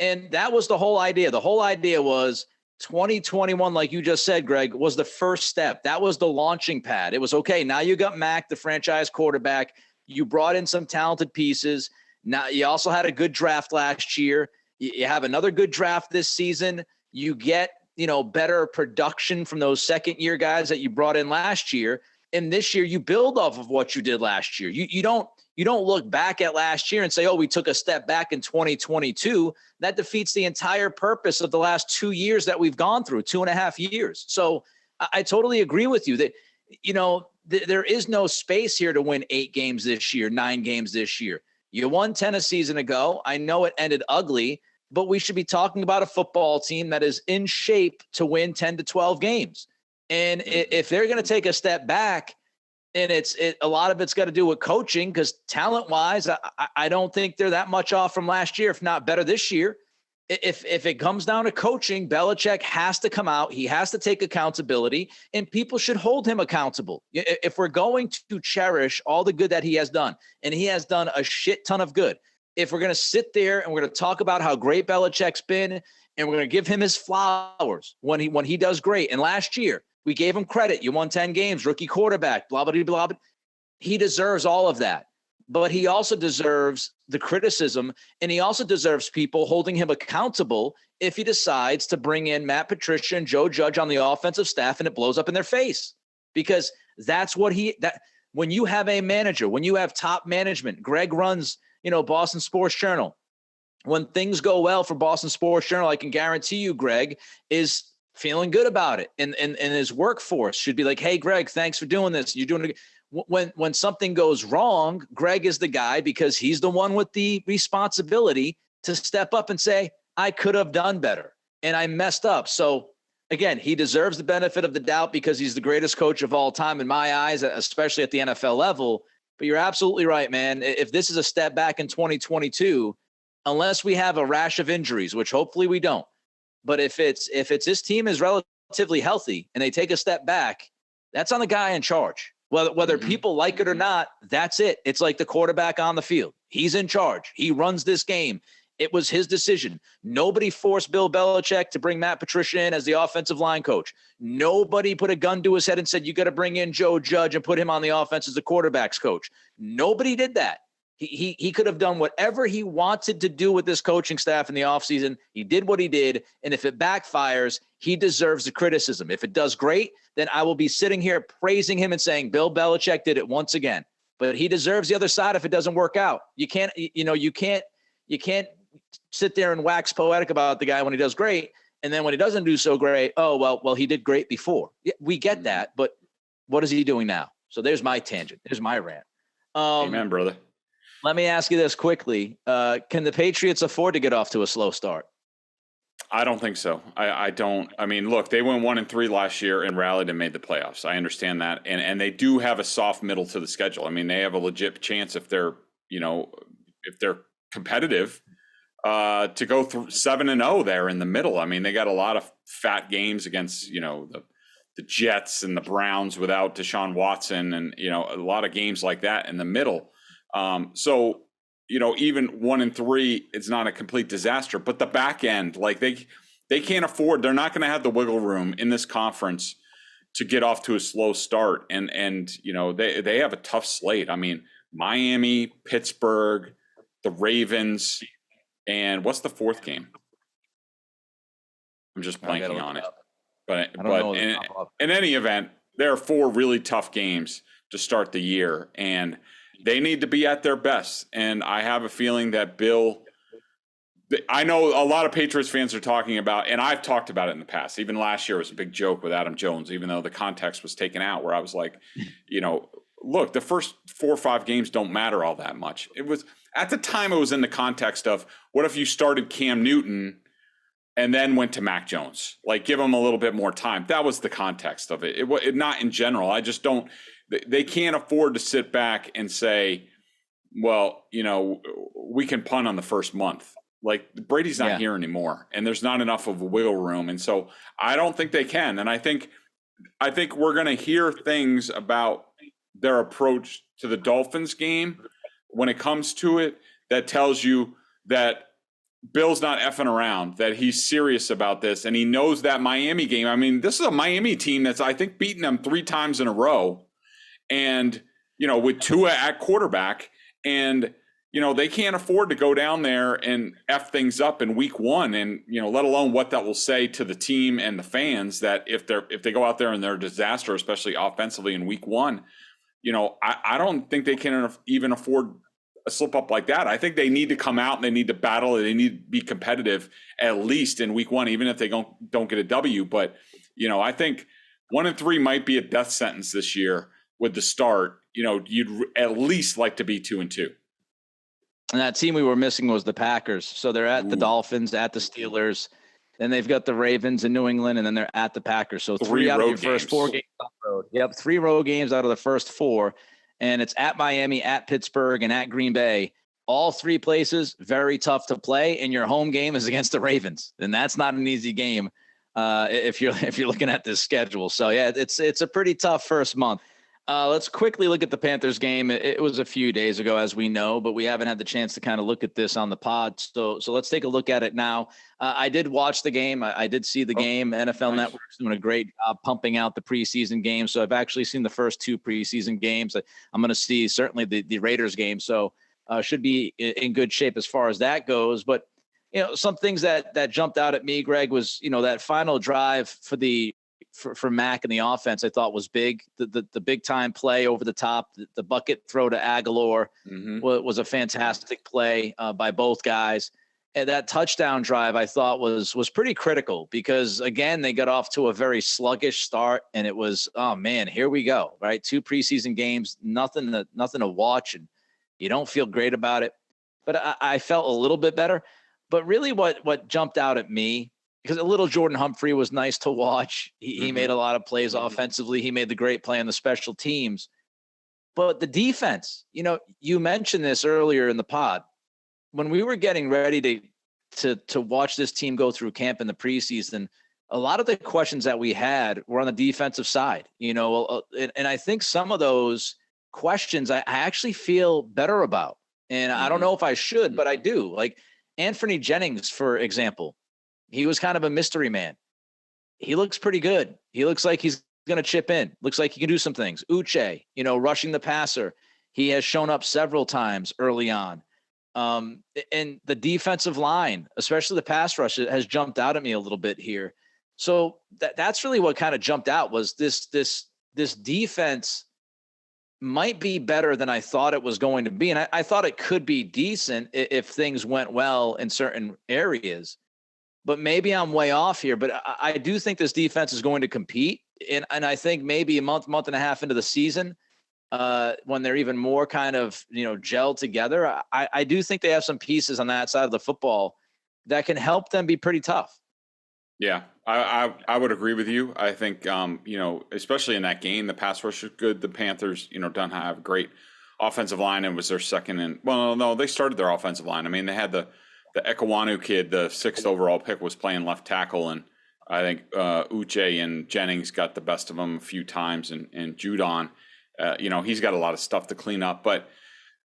And that was the whole idea. The whole idea was 2021, like you just said, Greg, was the first step. That was the launching pad. It was, okay, now you got Mac, the franchise quarterback. You brought in some talented pieces. Now you also had a good draft last year. You have another good draft this season. You get, better production from those second year guys that you brought in last year. And this year you build off of what you did last year. You don't look back at last year and say, oh, we took a step back in 2022. That defeats the entire purpose of the last 2 years that we've gone through, 2.5 years. So I totally agree with you that, there is no space here to win 8 games this year, 9 games this year. You won 10 a season ago. I know it ended ugly, but we should be talking about a football team that is in shape to win 10 to 12 games. And if they're going to take a step back, and a lot of it's got to do with coaching, because talent-wise, I don't think they're that much off from last year, if not better this year. If it comes down to coaching, Belichick has to come out. He has to take accountability, and people should hold him accountable. If we're going to cherish all the good that he has done, and he has done a shit ton of good, if we're going to sit there and we're going to talk about how great Belichick's been, and we're going to give him his flowers when he does great, and last year we gave him credit. You won 10 games, rookie quarterback, blah, blah, blah, blah. He deserves all of that. But he also deserves the criticism, and he also deserves people holding him accountable if he decides to bring in Matt Patricia and Joe Judge on the offensive staff and it blows up in their face. Because that's what when you have a manager, when you have top management, Greg runs, Boston Sports Journal. When things go well for Boston Sports Journal, I can guarantee you, Greg is feeling good about it. And his workforce should be like, hey, Greg, thanks for doing this. You're doing it. When something goes wrong, Greg is the guy, because he's the one with the responsibility to step up and say, I could have done better and I messed up. So again, he deserves the benefit of the doubt because he's the greatest coach of all time in my eyes, especially at the NFL level. But you're absolutely right, man. If this is a step back in 2022, unless we have a rash of injuries, which hopefully we don't, but if it's this team is relatively healthy and they take a step back, that's on the guy in charge. Whether people like it or not, that's it. It's like the quarterback on the field. He's in charge. He runs this game. It was his decision. Nobody forced Bill Belichick to bring Matt Patricia in as the offensive line coach. Nobody put a gun to his head and said, you got to bring in Joe Judge and put him on the offense as the quarterback's coach. Nobody did that. He could have done whatever he wanted to do with this coaching staff in the offseason. He did what he did. And if it backfires, he deserves the criticism. If it does great, then I will be sitting here praising him and saying, Bill Belichick did it once again. But he deserves the other side if it doesn't work out. You can't sit there and wax poetic about the guy when he does great. And then when he doesn't do so great, oh, well, he did great before. Yeah, we get that. But what is he doing now? So there's my tangent. There's my rant. Amen, brother. Let me ask you this quickly. Can the Patriots afford to get off to a slow start? I don't think so. I don't. I mean, look, they went 1-3 last year and rallied and made the playoffs. I understand that. And they do have a soft middle to the schedule. I mean, they have a legit chance if they're competitive to go through 7-0 there in the middle. I mean, they got a lot of fat games against, the Jets and the Browns without Deshaun Watson and, a lot of games like that in the middle. So, even 1-3, it's not a complete disaster, but the back end, like they can't afford, they're not going to have the wiggle room in this conference to get off to a slow start. And they have a tough slate. I mean, Miami, Pittsburgh, the Ravens, and what's the fourth game? I'm just blanking on it. But in any event, there are 4 really tough games to start the year, and they need to be at their best. And I have a feeling that I know a lot of Patriots fans are talking about, and I've talked about it in the past. Even last year was a big joke with Adam Jones, even though the context was taken out, where I was like, look, the first 4 or 5 games don't matter all that much. It was at the time it was in the context of what if you started Cam Newton and then went to Mac Jones, like give him a little bit more time. That was the context of it. It not in general. I just don't. They can't afford to sit back and say, well, we can punt on the first month. Like Brady's not here anymore, and there's not enough of a wiggle room. And so I don't think they can. And I think I think we're going to hear things about their approach to the Dolphins game when it comes to it that tells you that Bill's not effing around, that he's serious about this, and he knows that Miami game. I mean, this is a Miami team that's, I think, beaten them 3 times in a row, and, with Tua at quarterback, and, they can't afford to go down there and F things up in week 1, and, let alone what that will say to the team and the fans that if they go out there and they're a disaster, especially offensively in week 1, I don't think they can even afford a slip up like that. I think they need to come out and they need to battle and they need to be competitive at least in week 1, even if they don't get a W. But, I think 1-3 might be a death sentence this year with the start. You'd at least like to be 2-2. And that team we were missing was the Packers. So they're at the Dolphins, at the Steelers. Then they've got the Ravens in New England, and then they're at the Packers. So 3 out of your first 4 games on the road. Yep, 3 road games out of the first 4. And it's at Miami, at Pittsburgh, and at Green Bay. All 3 places, very tough to play. And your home game is against the Ravens. And that's not an easy game if you're looking at this schedule. So, yeah, it's a pretty tough first month. Let's quickly look at the Panthers game. It was a few days ago, as we know, but we haven't had the chance to kind of look at this on the pod. So let's take a look at it now. I did watch the game. I did see the game. NFL Network's doing a great job pumping out the preseason games. So I've actually seen the first 2 preseason games. I'm going to see certainly the Raiders game. So should be in good shape as far as that goes. But, some things that jumped out at me, Greg, was, that final drive for Mac and the offense, I thought was big. The big time play over the top, the bucket throw to Aguilar was a fantastic play by both guys. And that touchdown drive I thought was pretty critical because, again, they got off to a very sluggish start, and it was, oh man, here we go, right? 2 preseason games, nothing to watch, and you don't feel great about it. But I felt a little bit better. But really what jumped out at me, because a little Jordan Humphrey was nice to watch. He made a lot of plays offensively. He made the great play on the special teams. But the defense, you mentioned this earlier in the pod. When we were getting ready to watch this team go through camp in the preseason, a lot of the questions that we had were on the defensive side, and I think some of those questions I actually feel better about. And I don't know if I should, but I do. Like Anthony Jennings, for example. He was kind of a mystery man. He looks pretty good. He looks like he's going to chip in. Looks like he can do some things. Uche, rushing the passer. He has shown up several times early on. And the defensive line, especially the pass rush, has jumped out at me a little bit here. So that's really what kind of jumped out was this defense might be better than I thought it was going to be. And I thought it could be decent if things went well in certain areas. But maybe I'm way off here, but I do think this defense is going to compete. And I think maybe a month and a half into the season, when they're even more kind of, gelled together, I do think they have some pieces on that side of the football that can help them be pretty tough. Yeah, I would agree with you. I think, especially in that game, the pass rush is good. The Panthers, don't have a great offensive line. It was their second. And well, no, they started their offensive line. I mean, they had the Ekawanu kid, the 6th overall pick, was playing left tackle, and I think Uche and Jennings got the best of him a few times, and Judon, he's got a lot of stuff to clean up. But,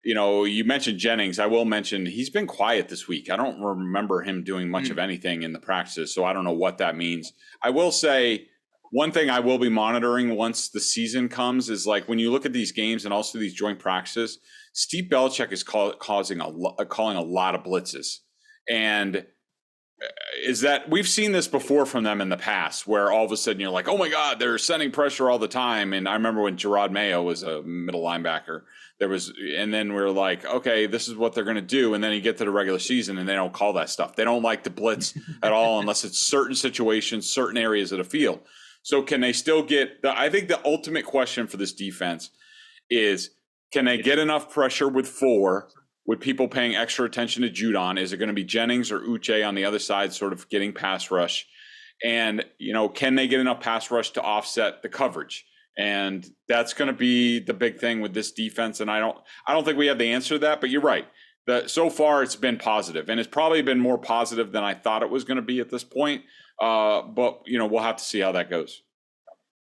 you mentioned Jennings. I will mention he's been quiet this week. I don't remember him doing much of anything in the practices, so I don't know what that means. I will say one thing I will be monitoring once the season comes is, like, when you look at these games and also these joint practices, Steve Belichick is calling a lot of blitzes. And is that we've seen this before from them in the past, where all of a sudden you're like, oh my God, they're sending pressure all the time. And I remember when Gerard Mayo was a middle linebacker, and then we're like, okay, this is what they're going to do. And then you get to the regular season and they don't call that stuff. They don't like to blitz at all unless it's certain situations, certain areas of the field. So can they still I think the ultimate question for this defense is, can they get enough pressure with 4? With people paying extra attention to Judon? Is it going to be Jennings or Uche on the other side sort of getting pass rush? And, can they get enough pass rush to offset the coverage? And that's going to be the big thing with this defense. And I don't think we have the answer to that, but you're right. So far it's been positive, and it's probably been more positive than I thought it was going to be at this point. But, we'll have to see how that goes.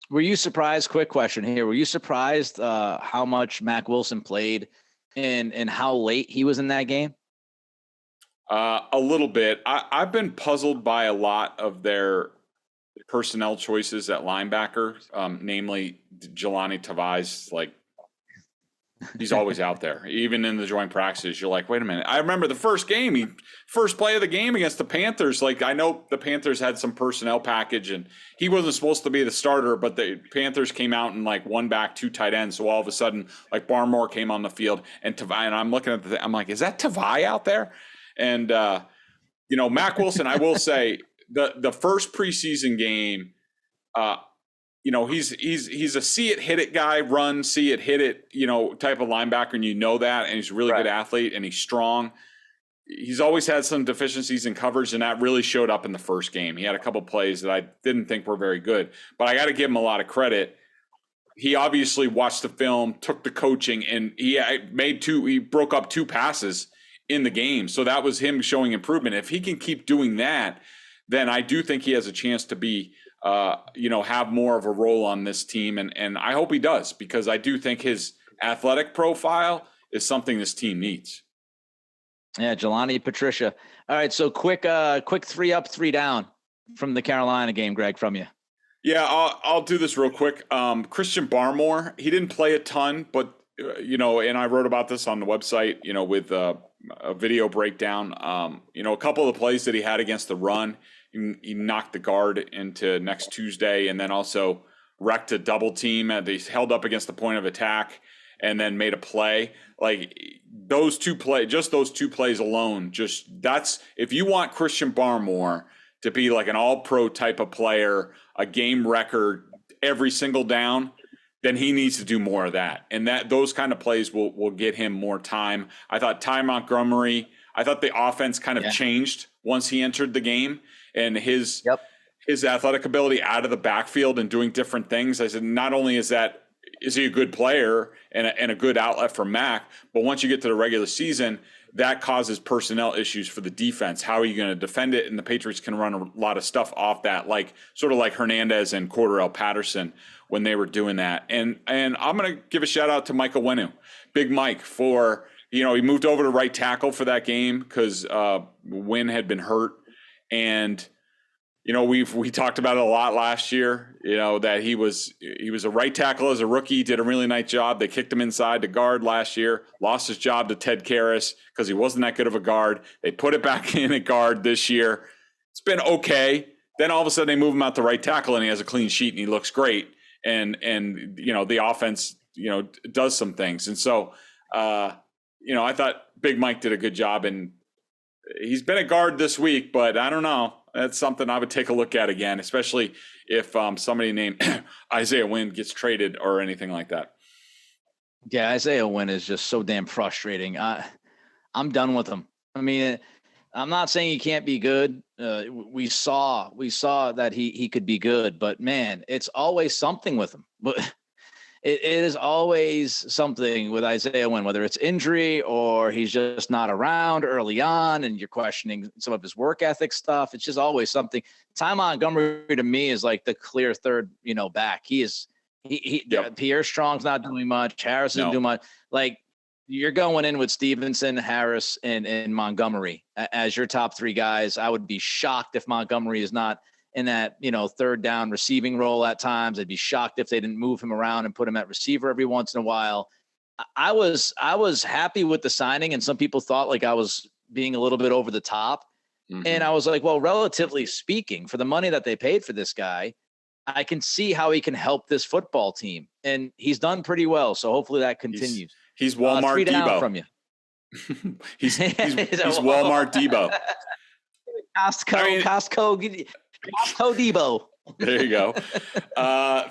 Were you surprised? Quick question here. Were you surprised how much Mack Wilson played and how late he was in that game? A little bit. I've been puzzled by a lot of their personnel choices at linebacker, namely Jelani Tavai. Like, he's always out there. Even in the joint practices, you're like, wait a minute. I remember the first play of the game against the Panthers. Like, I know the Panthers had some personnel package, and he wasn't supposed to be the starter, but the Panthers came out and like one back, two tight ends. So all of a sudden, like Barmore came on the field, and Tavai, and I'm looking at I'm like, is that Tavai out there? And Mack Wilson, I will say, the first preseason game, he's a see it, hit it guy, run, see it, hit it, type of linebacker, and that, and he's a really good athlete, and he's strong. He's always had some deficiencies in coverage, and that really showed up in the first game. He had a couple plays that I didn't think were very good, but I got to give him a lot of credit. He obviously watched the film, took the coaching, and he broke up 2 passes in the game. So that was him showing improvement. If he can keep doing that, then I do think he has a chance to be, have more of a role on this team. And I hope he does, because I do think his athletic profile is something this team needs. Yeah, Jelani Patricia. All right, so quick 3 up, 3 down from the Carolina game, Greg, from you. Yeah, I'll do this real quick. Christian Barmore, he didn't play a ton, but and I wrote about this on the website, with a video breakdown. A couple of the plays that he had against the run, he knocked the guard into next Tuesday, and then also wrecked a double team. They held up against the point of attack and then made a play. Like, those 2 plays alone, that's, if you want Christian Barmore to be like an all-pro type of player, a game record every single down, then he needs to do more of that. And those kind of plays will get him more time. I thought Ty Montgomery, the offense kind of changed once he entered the game, and his athletic ability out of the backfield and doing different things. I said, not only is he a good player and a good outlet for Mac, but once you get to the regular season, that causes personnel issues for the defense. How are you going to defend it? And the Patriots can run a lot of stuff off that, sort of like Hernandez and Cordarrelle Patterson when they were doing that. And I'm going to give a shout out to Mike Owenu, Big Mike, for, he moved over to right tackle for that game because Wynn had been hurt. And, we talked about it a lot last year, that he was a right tackle as a rookie, did a really nice job. They kicked him inside to guard last year, lost his job to Ted Karras because he wasn't that good of a guard. They put it back in at guard this year. It's been okay. Then all of a sudden they move him out to right tackle and he has a clean sheet and he looks great. And the offense, does some things. And so, I thought Big Mike did a good job, and he's been a guard this week, but I don't know. That's something I would take a look at again, especially if somebody named Isaiah Wynn gets traded or anything like that. Yeah, Isaiah Wynn is just so damn frustrating. I'm done with him. I mean, I'm not saying he can't be good. We saw that he could be good, but man, it's always something with him. But it is always something with Isaiah Wynn, whether it's injury or he's just not around early on and you're questioning some of his work ethic stuff. It's just always something. Ty Montgomery to me is like the clear third, back. He Pierre Strong's not doing much. Harris isn't doing much. Like, you're going in with Stevenson, Harris, and Montgomery as your top 3 guys. I would be shocked if Montgomery is not in that, third down receiving role at times. I'd be shocked if they didn't move him around and put him at receiver every once in a while. I was happy with the signing, and some people thought like I was being a little bit over the top. Mm-hmm. And I was like, well, relatively speaking, for the money that they paid for this guy, I can see how he can help this football team. And he's done pretty well. So hopefully that continues. He's Walmart 3 down Debo from you. he's Walmart Debo. Costco Debo. There you go.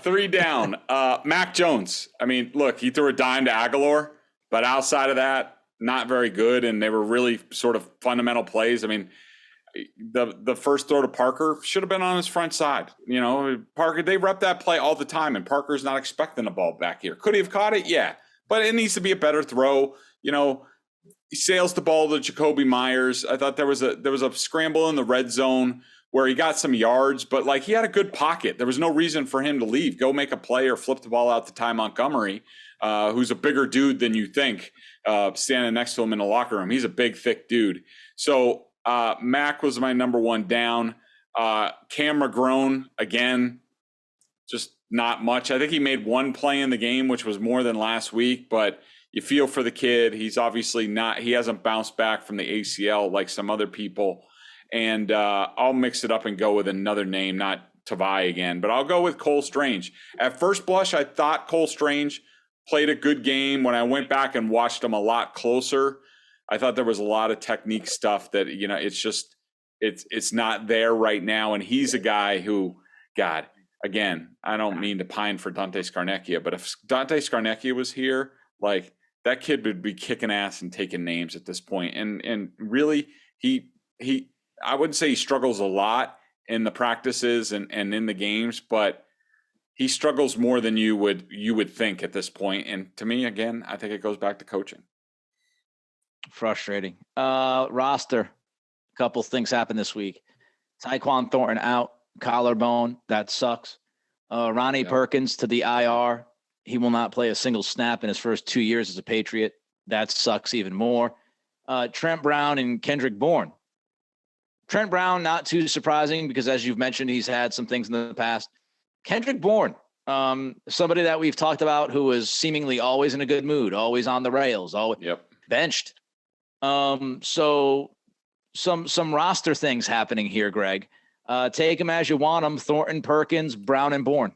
3 down. Mac Jones. I mean, look, he threw a dime to Aguilar, but outside of that, not very good. And they were really sort of fundamental plays. I mean, the first throw to Parker should have been on his front side. Parker, they rep that play all the time, and Parker's not expecting the ball back here. Could he have caught it? Yeah. But it needs to be a better throw. He sails the ball to Jacoby Myers. I thought there was a scramble in the red zone where he got some yards, but like he had a good pocket. There was no reason for him to leave. Go make a play or flip the ball out to Ty Montgomery, who's a bigger dude than you think, standing next to him in the locker room. He's a big, thick dude. So Mac was my number one down. Cam McGrone, again, just not much. I think he made one play in the game, which was more than last week, but you feel for the kid. He's obviously he hasn't bounced back from the ACL like some other people. And I'll mix it up and go with another name, not Tavai again, but I'll go with Cole Strange. At first blush, I thought Cole Strange played a good game. When I went back and watched him a lot closer, I thought there was a lot of technique stuff that, it's just, it's not there right now. And he's a guy who, God, again, I don't mean to pine for Dante Scarnecchia, but if Dante Scarnecchia was here, like that kid would be kicking ass and taking names at this point. And really, I wouldn't say he struggles a lot in the practices and in the games, but he struggles more than you would think at this point. And to me, again, I think it goes back to coaching. Frustrating. Roster. A couple things happened this week. Tyquan Thornton out, collarbone. That sucks. Ronnie Perkins to the IR. He will not play a single snap in his first 2 years as a Patriot. That sucks even more. Trent Brown and Kendrick Bourne. Trent Brown, not too surprising because, as you've mentioned, he's had some things in the past. Kendrick Bourne, somebody that we've talked about who is seemingly always in a good mood, always on the rails, always benched. So some roster things happening here, Greg. Take them as you want them. Thornton, Perkins, Brown, and Bourne.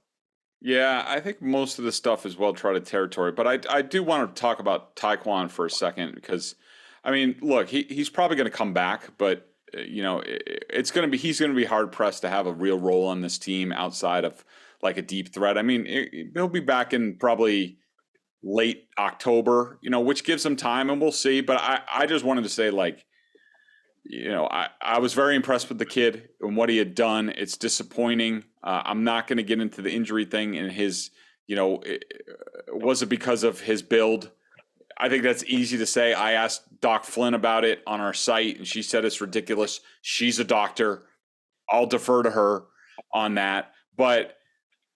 Yeah, I think most of the stuff is well-treaded territory, but I do want to talk about Tyquan for a second because, I mean, look, he's probably going to come back, but he's going to be hard pressed to have a real role on this team outside of like a deep threat. I mean, he'll be back in probably late October, which gives him time and we'll see. But I just wanted to say, like, I was very impressed with the kid and what he had done. It's disappointing. I'm not going to get into the injury thing and his, was it because of his build? I think that's easy to say. I asked Doc Flynn about it on our site, and she said it's ridiculous. She's a doctor. I'll defer to her on that. But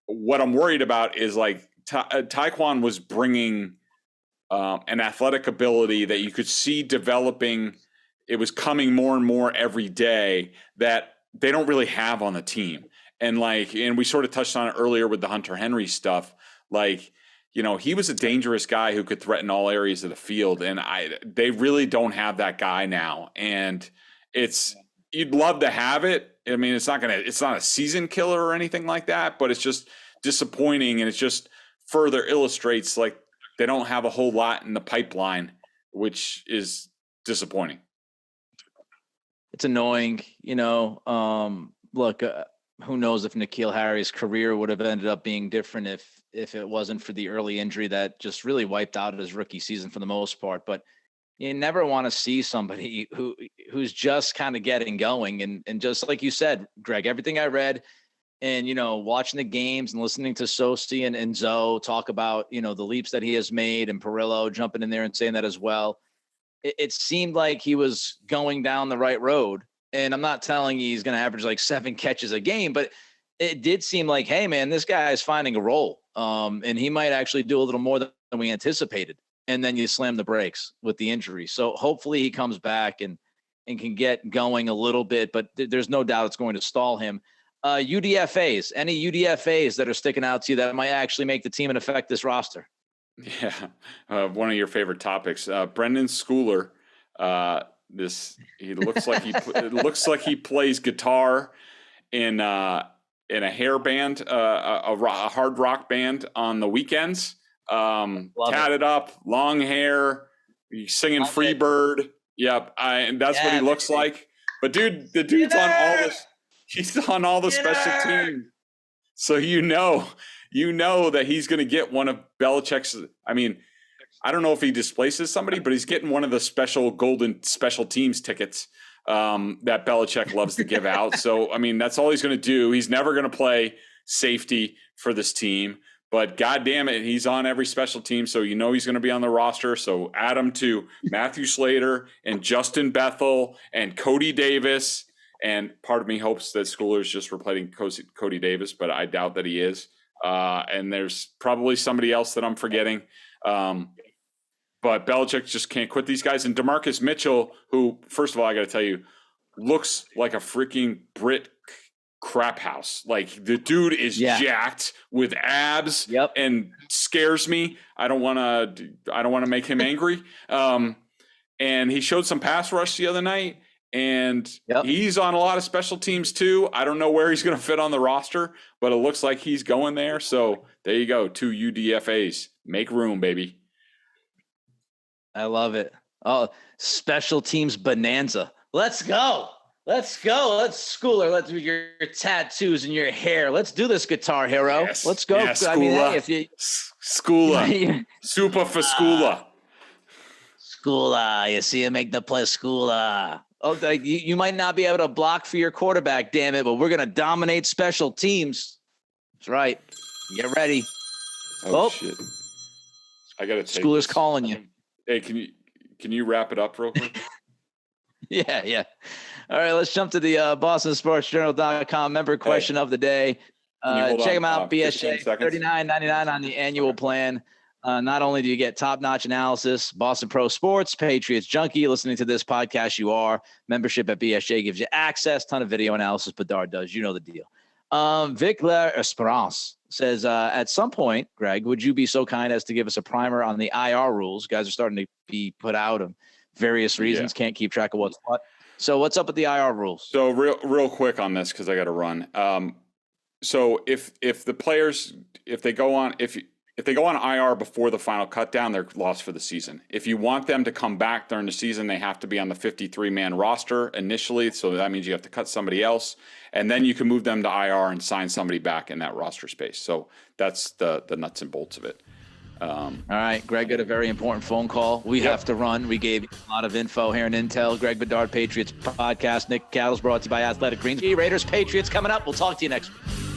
what I'm worried about is, like, Tyquan was bringing an athletic ability that you could see developing. It was coming more and more every day that they don't really have on the team. And we sort of touched on it earlier with the Hunter Henry stuff. Like, he was a dangerous guy who could threaten all areas of the field. And they really don't have that guy now. And you'd love to have it. I mean, it's not a season killer or anything like that, but it's just disappointing. And it just further illustrates, like, they don't have a whole lot in the pipeline, which is disappointing. It's annoying, look, who knows if N'Keal Harry's career would have ended up being different if it wasn't for the early injury that just really wiped out his rookie season for the most part. But you never want to see somebody who's just kind of getting going. And just like you said, Greg, everything I read and, watching the games and listening to Sosi and Zoe talk about, the leaps that he has made and Perillo jumping in there and saying that as well. It seemed like he was going down the right road. And I'm not telling you he's going to average like 7 catches a game, but it did seem like, hey, man, this guy is finding a role. And he might actually do a little more than we anticipated. And then you slam the brakes with the injury. So hopefully he comes back and can get going a little bit, but there's no doubt it's going to stall him. UDFAs, any UDFAs that are sticking out to you that might actually make the team and affect this roster? Yeah. One of your favorite topics, Brendan Schooler. He looks like it looks like he plays guitar in a hair band, a hard rock band on the weekends. Tatted up, long hair, singing Freebird. Yep, and that's what he looks like. But dude, the dude's on all this. He's on all the special teams, so you know that he's going to get one of Belichick's. I mean, I don't know if he displaces somebody, but he's getting one of the special golden special teams tickets that Belichick loves to give out. So, I mean, that's all he's going to do. He's never going to play safety for this team, but God damn it, he's on every special team. So, he's going to be on the roster. So add him to Matthew Slater and Justin Bethel and Cody Davis And part of me hopes that Schooler's just replacing Cody Davis, but I doubt that he is. And there's probably somebody else that I'm forgetting. But Belichick just can't quit these guys. And DeMarcus Mitchell, who, first of all, I got to tell you, looks like a freaking Brit crap house. Like, the dude is jacked with abs and scares me. I don't want to make him angry. And he showed some pass rush the other night, and he's on a lot of special teams too. I don't know where he's going to fit on the roster, but it looks like he's going there. So there you go. 2 UDFAs. Make room, baby. I love it. Oh, special teams bonanza. Let's go. Let's Schooler. Let's do your tattoos and your hair. Let's do this, Guitar Hero. Yes. Let's go. Yes, I mean, hey, if you Schooler. Super for Schooler. Schooler. You see him make the play, Schooler. Oh, you might not be able to block for your quarterback, damn it, but we're gonna dominate special teams. That's right. Get ready. Oh shit! I gotta take Schooler's this. calling you. Hey, can you wrap it up real quick? Yeah. All right, let's jump to the BostonSportsJournal.com member question of the day. Check them out, BSJ, $39.99 on the annual plan. Not only do you get top-notch analysis, Boston Pro Sports, Patriots Junkie, listening to this podcast, you are. Membership at BSJ gives you access, ton of video analysis. Bedard does. You know the deal. Vic L'Esperance says, at some point, Greg, would you be so kind as to give us a primer on the IR rules? Guys are starting to be put out of various reasons. Can't keep track of what's what. So what's up with the IR rules? So real quick on this, because I got to run. So if the players, if they go on IR before the final cut down, they're lost for the season. If you want them to come back during the season, they have to be on the 53-man roster initially. So that means you have to cut somebody else, and then you can move them to IR and sign somebody back in that roster space. So that's the nuts and bolts of it. All right, Greg got a very important phone call. We have to run. We gave you a lot of info here in Intel. Greg Bedard Patriots Podcast. Nick Cattles brought to you by Athletic Greens. Raiders Patriots coming up. We'll talk to you next week.